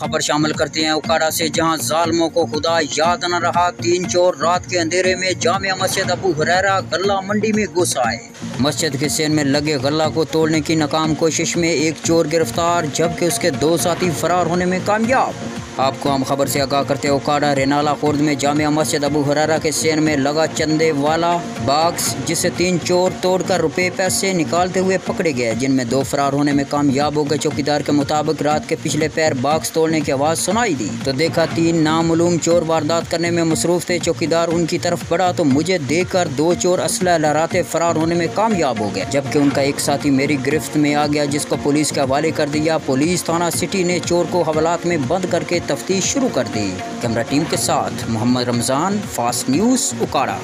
खबर शामिल करते हैं उकाड़ा से, जहां जालिमों को खुदा याद न रहा। 3 चोर रात के अंधेरे में जामिया मस्जिद अबू हुरैरा गल्ला मंडी में घुस आए। मस्जिद के सेन में लगे गल्ला को तोड़ने की नाकाम कोशिश में एक चोर गिरफ्तार, जबकि उसके 2 साथी फरार होने में कामयाब। आपको हम खबर से आगाह करते हैं उकाड़ा रेनाला खुर्द में जामिया मस्जिद अबू हुरैरा के सेन में लगा चंदे वाला बाक्स, जिसे 3 चोर तोड़कर रुपए पैसे निकालते हुए पकड़े गए, जिनमें 2 फरार होने में कामयाब हो गए। चौकीदार के मुताबिक रात के पिछले पैर बाक्स तोड़ने की आवाज़ सुनाई दी तो देखा 3 नामालूम चोर वारदात करने में मसरूफ थे। चौकीदार उनकी तरफ बढ़ा तो मुझे देखकर 2 चोर असला लहराते फरार होने में कामयाब हो गए, जबकि उनका एक साथी मेरी गिरफ्त में आ गया, जिसको पुलिस के हवाले कर दिया। पुलिस थाना सिटी ने चोर को हवालात में बंद करके तफ्तीश शुरू कर दी। कैमरा टीम के साथ मोहम्मद रमजान, फास्ट न्यूज़ उकाड़ा।